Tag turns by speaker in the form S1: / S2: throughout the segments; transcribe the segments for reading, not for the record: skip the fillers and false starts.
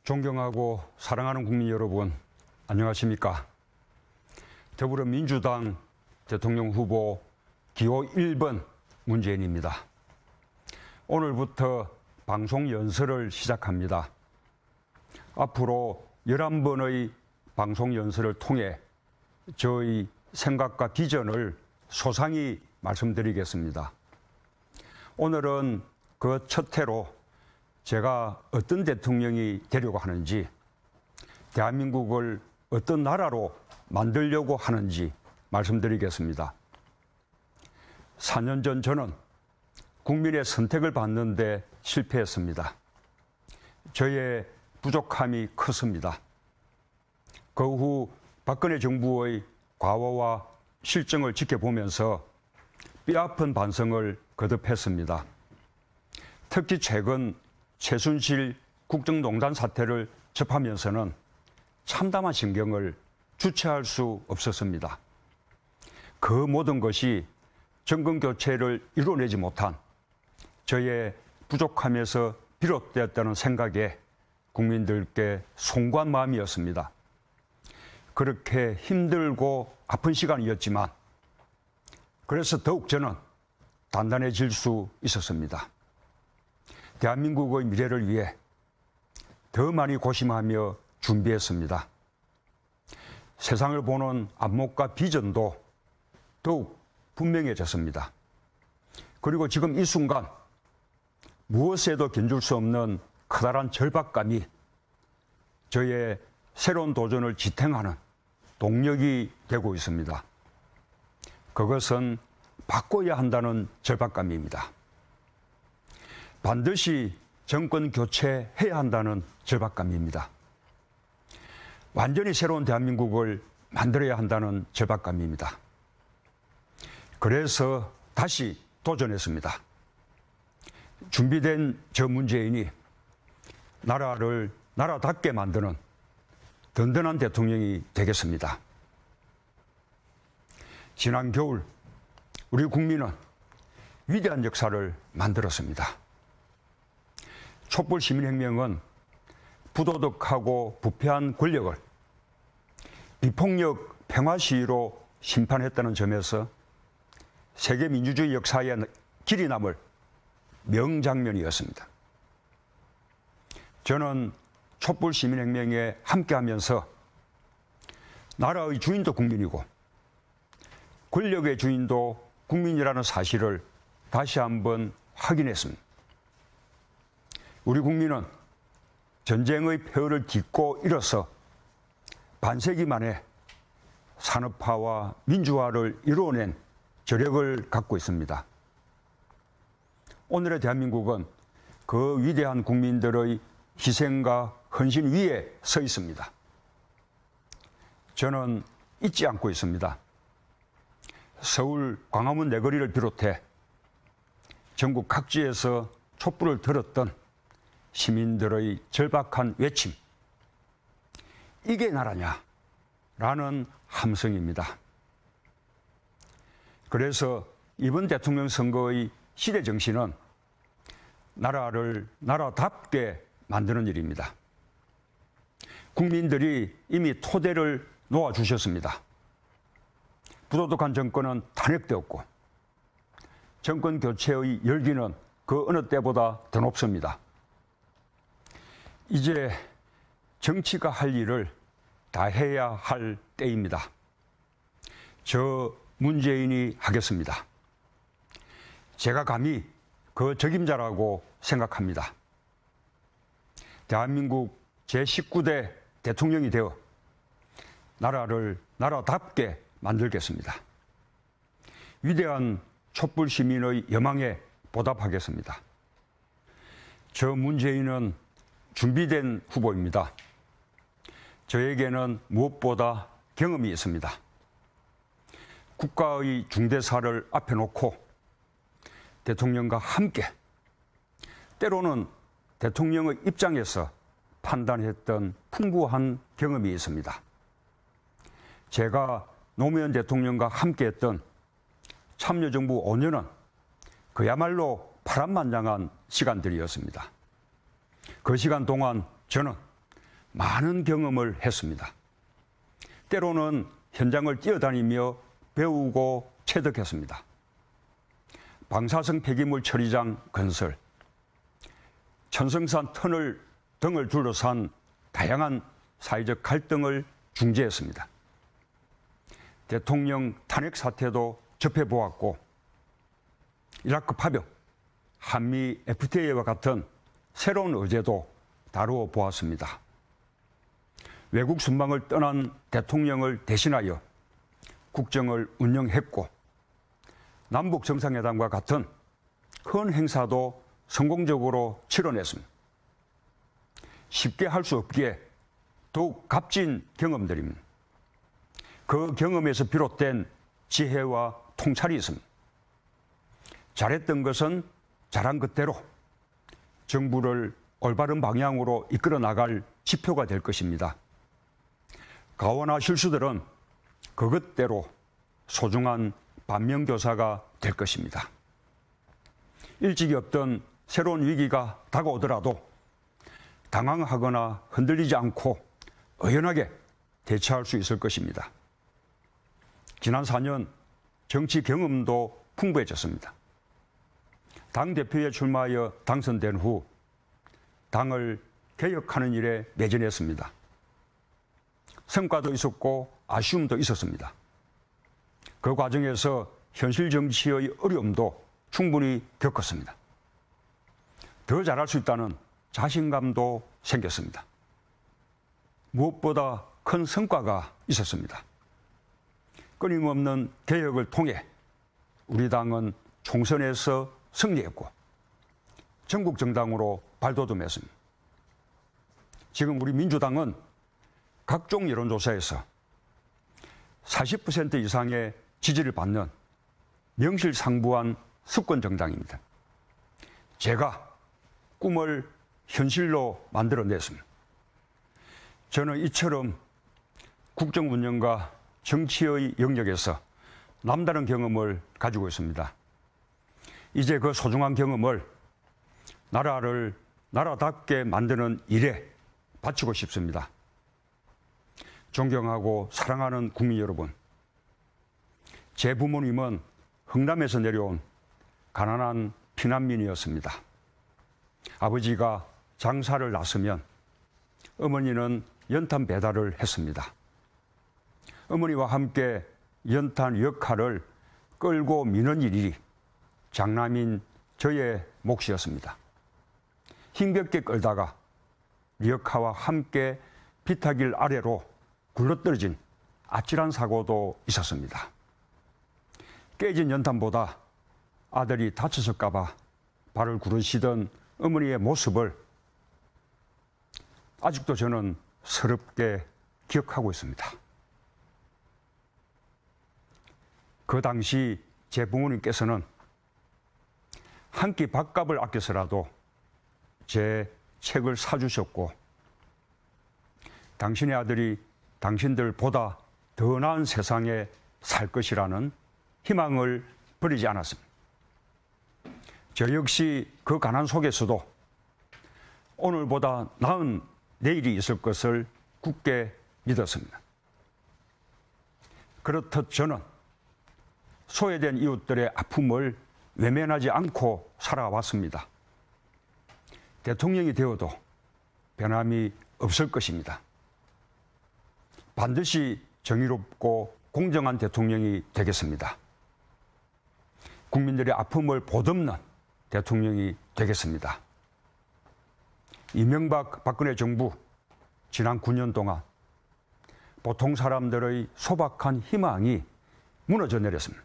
S1: 존경하고 사랑하는 국민 여러분, 안녕하십니까? 더불어민주당 대통령 후보 기호 1번 문재인입니다. 오늘부터 방송 연설을 시작합니다. 앞으로 11번의 방송 연설을 통해 저의 생각과 비전을 소상히 말씀드리겠습니다. 오늘은 그 첫 해로 제가 어떤 대통령이 되려고 하는지, 대한민국을 어떤 나라로 만들려고 하는지 말씀드리겠습니다. 4년 전 저는 국민의 선택을 받는데 실패했습니다. 저의 부족함이 컸습니다. 그 후 박근혜 정부의 과오와 실정을 지켜보면서 뼈아픈 반성을 거듭했습니다. 특히 최근 최순실 국정농단 사태를 접하면서는 참담한 심경을 주체할 수 없었습니다. 그 모든 것이 정권 교체를 이뤄내지 못한 저의 부족함에서 비롯되었다는 생각에 국민들께 송구한 마음이었습니다. 그렇게 힘들고 아픈 시간이었지만 그래서 더욱 저는 단단해질 수 있었습니다. 대한민국의 미래를 위해 더 많이 고심하며 준비했습니다. 세상을 보는 안목과 비전도 더욱 분명해졌습니다. 그리고 지금 이 순간 무엇에도 견줄 수 없는 커다란 절박감이 저의 새로운 도전을 지탱하는 동력이 되고 있습니다. 그것은 바꿔야 한다는 절박감입니다. 반드시 정권 교체해야 한다는 절박감입니다. 완전히 새로운 대한민국을 만들어야 한다는 절박감입니다. 그래서 다시 도전했습니다. 준비된 저 문재인이 나라를 나라답게 만드는 든든한 대통령이 되겠습니다. 지난 겨울 우리 국민은 위대한 역사를 만들었습니다. 촛불시민혁명은 부도덕하고 부패한 권력을 비폭력 평화시위로 심판했다는 점에서 세계 민주주의 역사에 길이 남을 명장면이었습니다. 저는 촛불시민혁명에 함께하면서 나라의 주인도 국민이고 권력의 주인도 국민이라는 사실을 다시 한번 확인했습니다. 우리 국민은 전쟁의 폐허를 딛고 일어서 반세기 만에 산업화와 민주화를 이루어낸 저력을 갖고 있습니다. 오늘의 대한민국은 그 위대한 국민들의 희생과 헌신 위에 서 있습니다. 저는 잊지 않고 있습니다. 서울 광화문 내거리를 비롯해 전국 각지에서 촛불을 들었던 시민들의 절박한 외침, 이게 나라냐? 라는 함성입니다. 그래서 이번 대통령 선거의 시대 정신은 나라를 나라답게 만드는 일입니다. 국민들이 이미 토대를 놓아주셨습니다. 부도덕한 정권은 탄핵되었고 정권 교체의 열기는 그 어느 때보다 더 높습니다. 이제 정치가 할 일을 다 해야 할 때입니다. 저 문재인이 하겠습니다. 제가 감히 그 적임자라고 생각합니다. 대한민국 제19대 대통령이 되어 나라를 나라답게 만들겠습니다. 위대한 촛불 시민의 여망에 보답하겠습니다. 저 문재인은 준비된 후보입니다. 저에게는 무엇보다 경험이 있습니다. 국가의 중대사를 앞에 놓고 대통령과 함께 때로는 대통령의 입장에서 판단했던 풍부한 경험이 있습니다. 제가 노무현 대통령과 함께했던 참여정부 5년은 그야말로 파란만장한 시간들이었습니다. 그 시간 동안 저는 많은 경험을 했습니다. 때로는 현장을 뛰어다니며 배우고 체득했습니다. 방사성 폐기물 처리장 건설, 천성산 터널 등을 둘러싼 다양한 사회적 갈등을 중재했습니다. 대통령 탄핵 사태도 접해보았고, 이라크 파병, 한미 FTA와 같은 새로운 의제도 다루어 보았습니다. 외국 순방을 떠난 대통령을 대신하여 국정을 운영했고, 남북 정상회담과 같은 큰 행사도 성공적으로 치러냈습니다. 쉽게 할 수 없기에 더욱 값진 경험들입니다. 그 경험에서 비롯된 지혜와 통찰이 있습니다. 잘했던 것은 잘한 것대로 정부를 올바른 방향으로 이끌어 나갈 지표가 될 것입니다. 가오나 실수들은 그것대로 소중한 반면교사가 될 것입니다. 일찍이 없던 새로운 위기가 다가오더라도 당황하거나 흔들리지 않고 의연하게 대처할 수 있을 것입니다. 지난 4년 정치 경험도 풍부해졌습니다. 당대표에 출마하여 당선된 후 당을 개혁하는 일에 매진했습니다. 성과도 있었고 아쉬움도 있었습니다. 그 과정에서 현실 정치의 어려움도 충분히 겪었습니다. 더 잘할 수 있다는 자신감도 생겼습니다. 무엇보다 큰 성과가 있었습니다. 끊임없는 개혁을 통해 우리 당은 총선에서 승리했고 전국 정당으로 발돋움했습니다. 지금 우리 민주당은 각종 여론조사에서 40% 이상의 지지를 받는 명실상부한 수권 정당입니다. 제가 꿈을 현실로 만들어냈습니다. 저는 이처럼 국정 운영과 정치의 영역에서 남다른 경험을 가지고 있습니다. 이제 그 소중한 경험을 나라를 나라답게 만드는 일에 바치고 싶습니다. 존경하고 사랑하는 국민 여러분, 제 부모님은 흥남에서 내려온 가난한 피난민이었습니다. 아버지가 장사를 나서면 어머니는 연탄 배달을 했습니다. 어머니와 함께 연탄 역할을 끌고 미는 일이 장남인 저의 몫이었습니다. 힘겹게 끌다가 리어카와 함께 비타길 아래로 굴러떨어진 아찔한 사고도 있었습니다. 깨진 연탄보다 아들이 다쳤을까봐 발을 구르시던 어머니의 모습을 아직도 저는 서럽게 기억하고 있습니다. 그 당시 제 부모님께서는 한 끼 밥값을 아껴서라도 제 책을 사주셨고, 당신의 아들이 당신들보다 더 나은 세상에 살 것이라는 희망을 버리지 않았습니다. 저 역시 그 가난 속에서도 오늘보다 나은 내일이 있을 것을 굳게 믿었습니다. 그렇듯 저는 소외된 이웃들의 아픔을 외면하지 않고 살아왔습니다. 대통령이 되어도 변함이 없을 것입니다. 반드시 정의롭고 공정한 대통령이 되겠습니다. 국민들의 아픔을 보듬는 대통령이 되겠습니다. 이명박 박근혜 정부 지난 9년 동안 보통 사람들의 소박한 희망이 무너져 내렸습니다.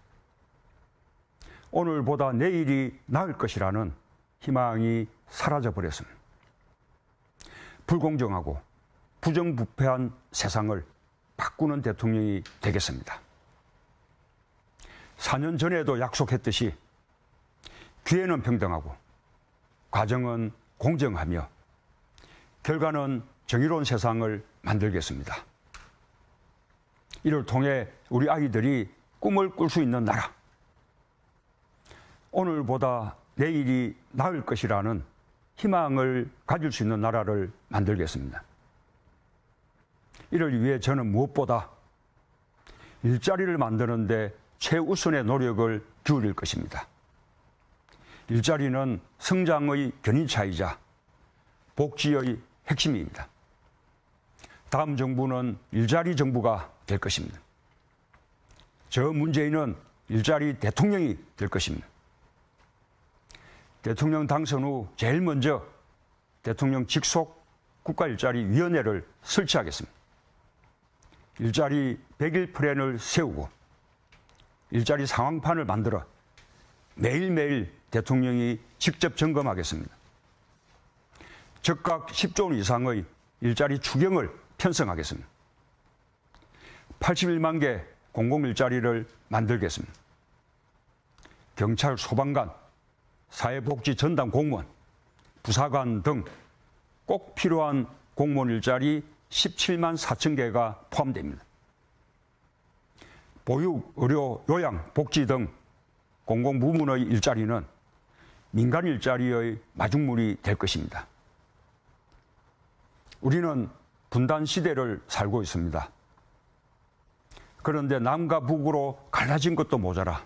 S1: 오늘보다 내일이 나을 것이라는 희망이 사라져 버렸습니다. 불공정하고 부정부패한 세상을 바꾸는 대통령이 되겠습니다. 4년 전에도 약속했듯이 기회는 평등하고 과정은 공정하며 결과는 정의로운 세상을 만들겠습니다. 이를 통해 우리 아이들이 꿈을 꿀 수 있는 나라, 오늘보다 내일이 나을 것이라는 희망을 가질 수 있는 나라를 만들겠습니다. 이를 위해 저는 무엇보다 일자리를 만드는 데 최우선의 노력을 기울일 것입니다. 일자리는 성장의 견인차이자 복지의 핵심입니다. 다음 정부는 일자리 정부가 될 것입니다. 저 문재인은 일자리 대통령이 될 것입니다. 대통령 당선 후 제일 먼저 대통령 직속 국가일자리위원회를 설치하겠습니다. 일자리 100일 플랜을 세우고 일자리 상황판을 만들어 매일매일 대통령이 직접 점검하겠습니다. 적각 10조 원 이상의 일자리 추경을 편성하겠습니다. 81만 개 공공일자리를 만들겠습니다. 경찰, 소방관, 사회복지 전담 공무원, 부사관 등 꼭 필요한 공무원 일자리 17만 4천 개가 포함됩니다. 보육, 의료, 요양, 복지 등 공공부문의 일자리는 민간 일자리의 마중물이 될 것입니다. 우리는 분단 시대를 살고 있습니다. 그런데 남과 북으로 갈라진 것도 모자라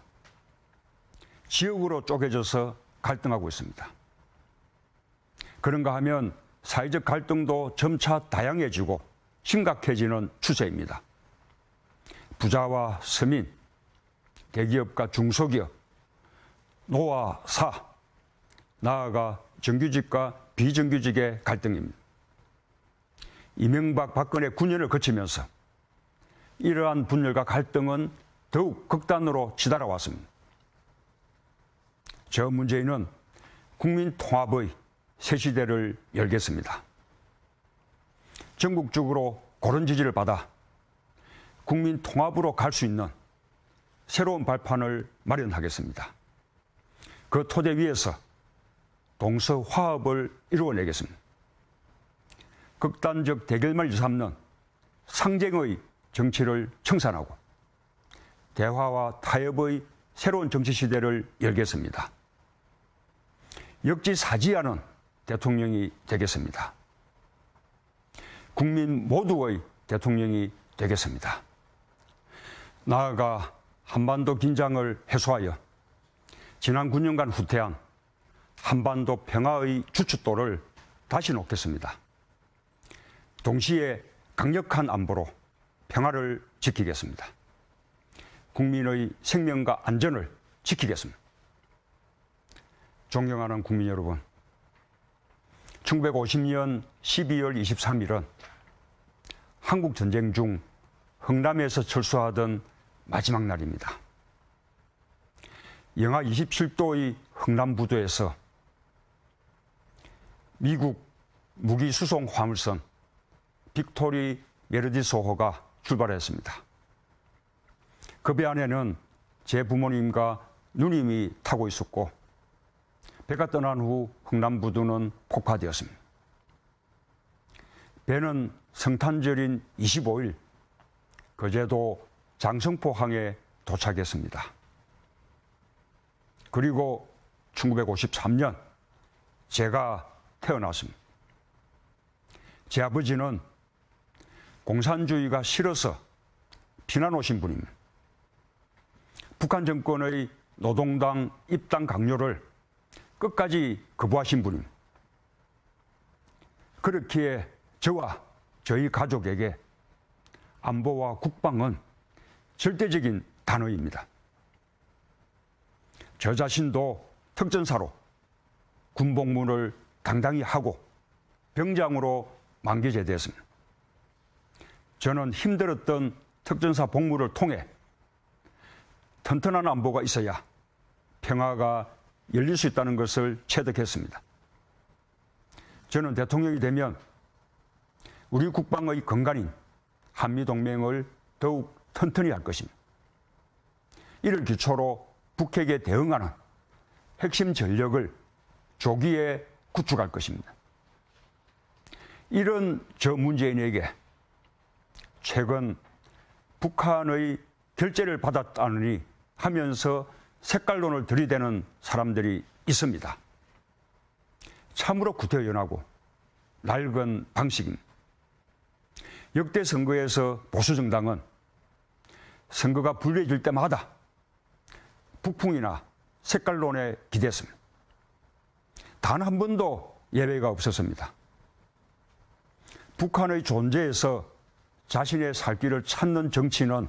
S1: 지역으로 쪼개져서 갈등하고 있습니다. 그런가 하면 사회적 갈등도 점차 다양해지고 심각해지는 추세입니다. 부자와 서민, 대기업과 중소기업, 노와 사, 나아가 정규직과 비정규직의 갈등입니다. 이명박 박근혜 9년을 거치면서 이러한 분열과 갈등은 더욱 극단으로 치달아왔습니다. 저 문재인은 국민 통합의 새 시대를 열겠습니다. 전국적으로 그런 지지를 받아 국민 통합으로 갈 수 있는 새로운 발판을 마련하겠습니다. 그 토대 위에서 동서 화합을 이루어내겠습니다. 극단적 대결만 일삼는 상쟁의 정치를 청산하고 대화와 타협의 새로운 정치 시대를 열겠습니다. 역지사지하는 대통령이 되겠습니다. 국민 모두의 대통령이 되겠습니다. 나아가 한반도 긴장을 해소하여 지난 9년간 후퇴한 한반도 평화의 주춧돌을 다시 놓겠습니다. 동시에 강력한 안보로 평화를 지키겠습니다. 국민의 생명과 안전을 지키겠습니다. 존경하는 국민 여러분, 1950년 12월 23일은 한국전쟁 중 흥남에서 철수하던 마지막 날입니다. 영하 27도의 흥남부두에서 미국 무기 수송 화물선 빅토리 메르디소호가 출발했습니다. 그 배 안에는 제 부모님과 누님이 타고 있었고 배가 떠난 후 흥남부두는 폭파되었습니다. 배는 성탄절인 25일 거제도 장성포항에 도착했습니다. 그리고 1953년 제가 태어났습니다. 제 아버지는 공산주의가 싫어서 피난 오신 분입니다. 북한 정권의 노동당 입당 강요를 끝까지 거부하신 분입니다. 그렇기에 저와 저희 가족에게 안보와 국방은 절대적인 단어입니다. 저 자신도 특전사로 군복무를 당당히 하고 병장으로 만기 제대했습니다. 저는 힘들었던 특전사 복무를 통해 튼튼한 안보가 있어야 평화가 열릴 수 있다는 것을 체득했습니다. 저는 대통령이 되면 우리 국방의 근간인 한미동맹을 더욱 튼튼히 할 것입니다. 이를 기초로 북핵에 대응하는 핵심 전력을 조기에 구축할 것입니다. 이런 저 문재인에게 최근 북한의 결재를 받았다느니 하면서 색깔론을 들이대는 사람들이 있습니다. 참으로 구태연하고 낡은 방식입니다. 역대 선거에서 보수정당은 선거가 불리해질 때마다 북풍이나 색깔론에 기댔습니다. 단 한 번도 예외가 없었습니다. 북한의 존재에서 자신의 살 길을 찾는 정치는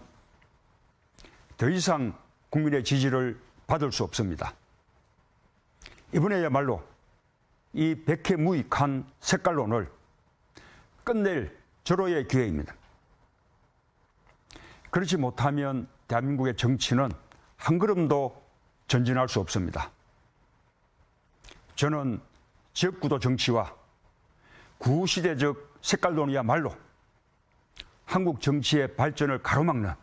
S1: 더 이상 국민의 지지를 받을 수 없습니다. 이번에야말로 이 백해무익한 색깔론을 끝낼 절호의 기회입니다. 그렇지 못하면 대한민국의 정치는 한 걸음도 전진할 수 없습니다. 저는 지역구도 정치와 구시대적 색깔론이야말로 한국 정치의 발전을 가로막는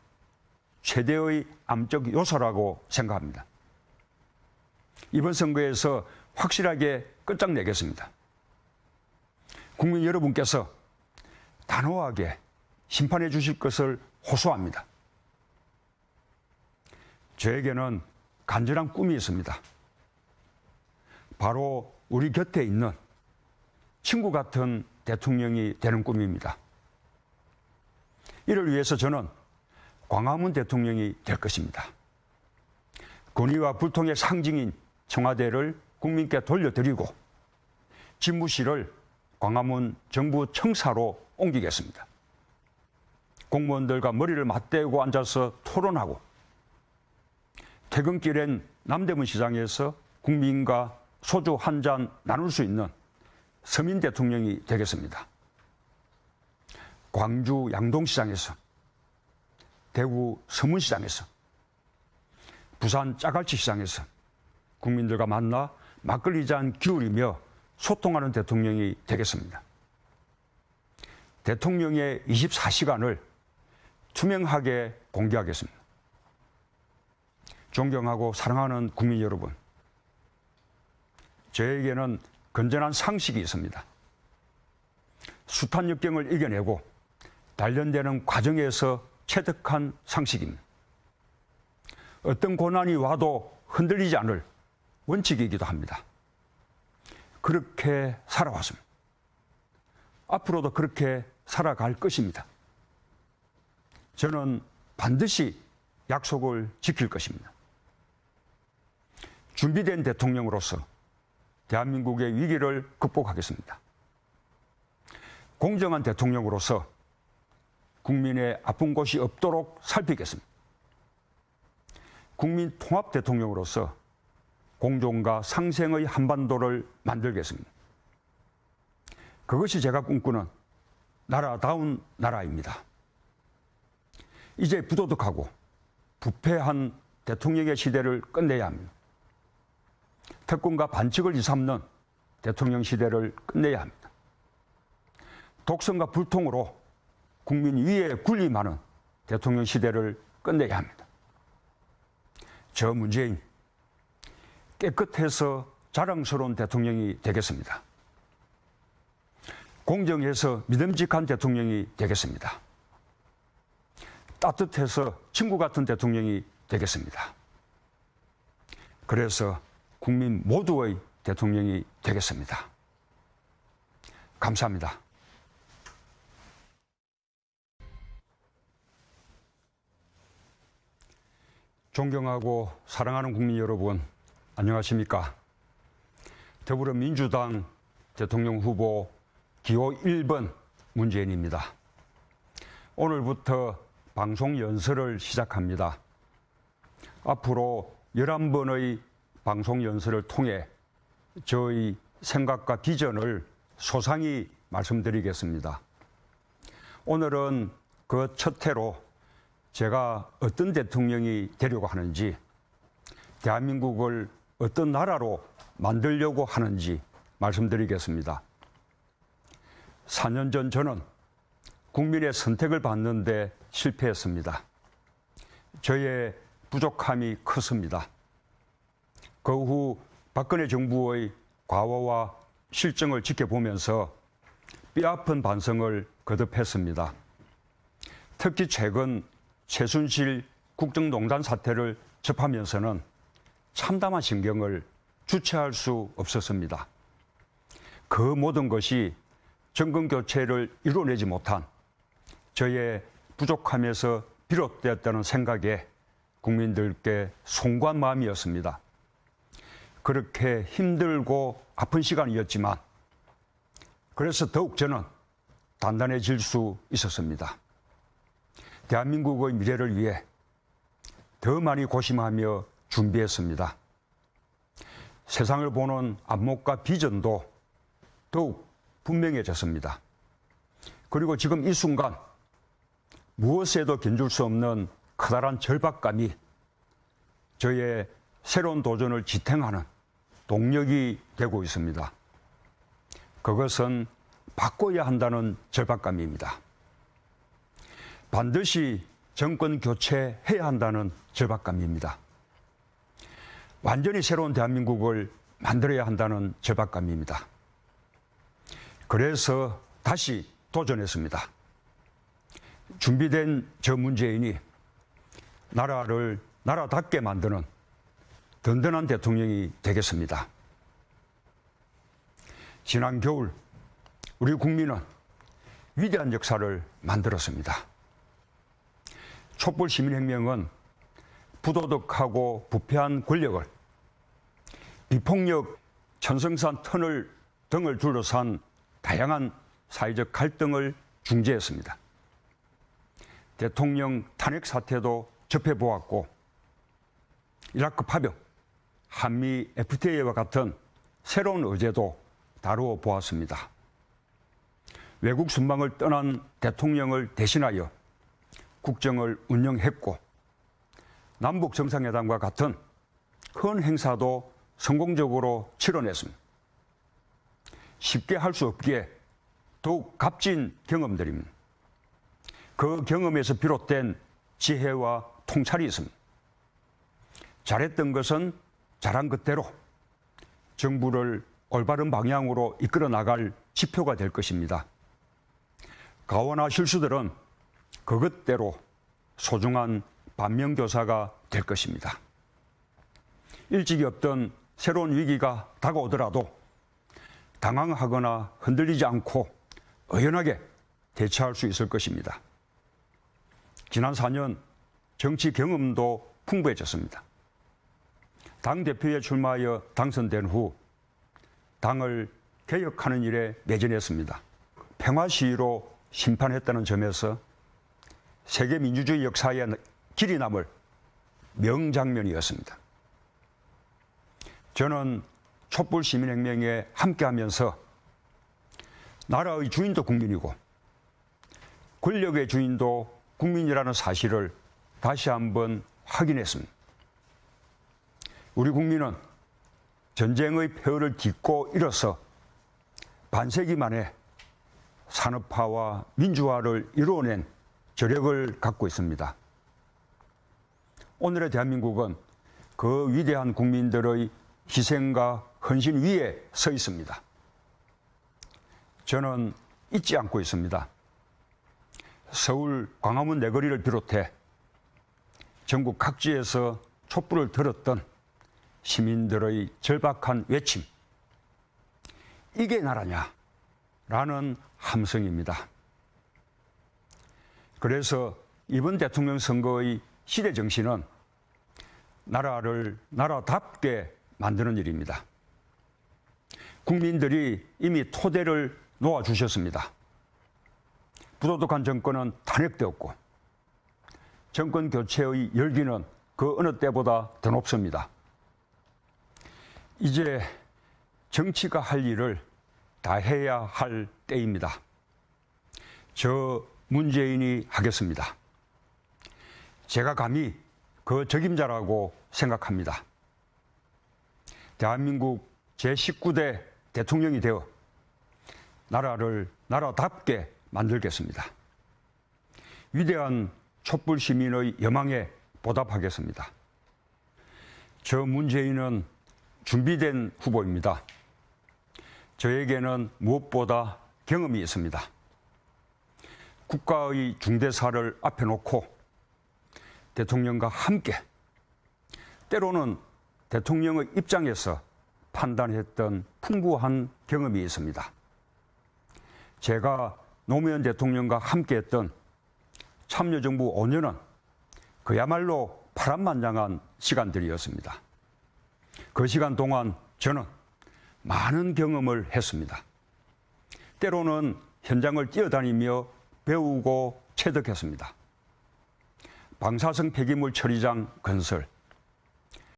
S1: 최대의 암적 요소라고 생각합니다. 이번 선거에서 확실하게 끝장내겠습니다. 국민 여러분께서 단호하게 심판해 주실 것을 호소합니다. 저에게는 간절한 꿈이 있습니다. 바로 우리 곁에 있는 친구 같은 대통령이 되는 꿈입니다. 이를 위해서 저는 광화문 대통령이 될 것입니다. 권위와 불통의 상징인 청와대를 국민께 돌려드리고 집무실을 광화문 정부 청사로 옮기겠습니다. 공무원들과 머리를 맞대고 앉아서 토론하고 퇴근길엔 남대문 시장에서 국민과 소주 한 잔 나눌 수 있는 서민 대통령이 되겠습니다. 광주 양동시장에서, 대구 서문시장에서, 부산 짜갈치시장에서 국민들과 만나 막걸리 잔 기울이며 소통하는 대통령이 되겠습니다. 대통령의 24시간을 투명하게 공개하겠습니다. 존경하고 사랑하는 국민 여러분, 저에게는 건전한 상식이 있습니다. 숱한 역경을 이겨내고 단련되는 과정에서 체득한 상식입니다. 어떤 고난이 와도 흔들리지 않을 원칙이기도 합니다. 그렇게 살아왔습니다. 앞으로도 그렇게 살아갈 것입니다. 저는 반드시 약속을 지킬 것입니다. 준비된 대통령으로서 대한민국의 위기를 극복하겠습니다. 공정한 대통령으로서 국민의 아픈 곳이 없도록 살피겠습니다. 국민 통합 대통령으로서 공존과 상생의 한반도를 만들겠습니다. 그것이 제가 꿈꾸는 나라다운 나라입니다. 이제 부도덕하고 부패한 대통령의 시대를 끝내야 합니다. 특권과 반칙을 일삼는 대통령 시대를 끝내야 합니다. 독선과 불통으로 국민 위에 군림하는 대통령 시대를 끝내야 합니다. 저 문재인, 깨끗해서 자랑스러운 대통령이 되겠습니다. 공정해서 믿음직한 대통령이 되겠습니다. 따뜻해서 친구 같은 대통령이 되겠습니다. 그래서 국민 모두의 대통령이 되겠습니다. 감사합니다. 존경하고 사랑하는 국민 여러분, 안녕하십니까? 더불어민주당 대통령 후보 기호 1번 문재인입니다. 오늘부터 방송 연설을 시작합니다. 앞으로 11번의 방송 연설을 통해 저의 생각과 비전을 소상히 말씀드리겠습니다. 오늘은 그 첫 해로 제가 어떤 대통령이 되려고 하는지, 대한민국을 어떤 나라로 만들려고 하는지 말씀드리겠습니다. 4년 전 저는 국민의 선택을 받는데 실패했습니다. 저의 부족함이 컸습니다. 그 후 박근혜 정부의 과오와 실정을 지켜보면서 뼈아픈 반성을 거듭했습니다. 특히 최근 최순실 국정농단 사태를 접하면서는 참담한 심경을 주체할 수 없었습니다. 그 모든 것이 정권 교체를 이뤄내지 못한 저의 부족함에서 비롯되었다는 생각에 국민들께 송구한 마음이었습니다. 그렇게 힘들고 아픈 시간이었지만 그래서 더욱 저는 단단해질 수 있었습니다. 대한민국의 미래를 위해 더 많이 고심하며 준비했습니다. 세상을 보는 안목과 비전도 더욱 분명해졌습니다. 그리고 지금 이 순간 무엇에도 견줄 수 없는 커다란 절박감이 저의 새로운 도전을 지탱하는 동력이 되고 있습니다. 그것은 바꿔야 한다는 절박감입니다. 반드시 정권 교체해야 한다는 절박감입니다. 완전히 새로운 대한민국을 만들어야 한다는 절박감입니다. 그래서 다시 도전했습니다. 준비된 저 문재인이 나라를 나라답게 만드는 든든한 대통령이 되겠습니다. 지난 겨울 우리 국민은 위대한 역사를 만들었습니다. 촛불 시민혁명은 부도덕하고 부패한 권력을 비폭력 천성산 터널 등을 둘러싼 다양한 사회적 갈등을 중재했습니다. 대통령 탄핵 사태도 접해보았고 이라크 파병, 한미 FTA와 같은 새로운 의제도 다루어 보았습니다. 외국 순방을 떠난 대통령을 대신하여 국정을 운영했고 남북 정상회담과 같은 큰 행사도 성공적으로 치러냈습니다. 쉽게 할 수 없기에 더욱 값진 경험들입니다. 그 경험에서 비롯된 지혜와 통찰이 있습니다. 잘했던 것은 잘한 것대로 정부를 올바른 방향으로 이끌어 나갈 지표가 될 것입니다. 가오나 실수들은 그것대로 소중한 반면교사가 될 것입니다. 일찍이 없던 새로운 위기가 다가오더라도 당황하거나 흔들리지 않고 의연하게 대처할 수 있을 것입니다. 지난 4년 정치 경험도 풍부해졌습니다. 당대표에 출마하여 당선된 후 당을 개혁하는 일에 매진했습니다. 평화 시위로 심판했다는 점에서 세계 민주주의 역사에 길이 남을 명장면이었습니다. 저는 촛불 시민혁명에 함께하면서 나라의 주인도 국민이고 권력의 주인도 국민이라는 사실을 다시 한번 확인했습니다. 우리 국민은 전쟁의 폐허를 딛고 일어서 반세기 만에 산업화와 민주화를 이루어낸 저력을 갖고 있습니다. 오늘의 대한민국은 그 위대한 국민들의 희생과 헌신 위에 서 있습니다. 저는 잊지 않고 있습니다. 서울 광화문 내거리를 비롯해 전국 각지에서 촛불을 들었던 시민들의 절박한 외침. 이게 나라냐? 라는 함성입니다. 그래서 이번 대통령 선거의 시대 정신은 나라를 나라답게 만드는 일입니다. 국민들이 이미 토대를 놓아주셨습니다. 부도덕한 정권은 탄핵되었고 정권 교체의 열기는 그 어느 때보다 더 높습니다. 이제 정치가 할 일을 다 해야 할 때입니다. 저 문재인이 하겠습니다. 제가 감히 그 적임자라고 생각합니다. 대한민국 제19대 대통령이 되어 나라를 나라답게 만들겠습니다. 위대한 촛불 시민의 여망에 보답하겠습니다. 저 문재인은 준비된 후보입니다. 저에게는 무엇보다 경험이 있습니다. 국가의 중대사를 앞에 놓고 대통령과 함께 때로는 대통령의 입장에서 판단했던 풍부한 경험이 있습니다. 제가 노무현 대통령과 함께했던 참여정부 5년은 그야말로 파란만장한 시간들이었습니다. 그 시간 동안 저는 많은 경험을 했습니다. 때로는 현장을 뛰어다니며 배우고 체득했습니다. 방사성 폐기물 처리장 건설,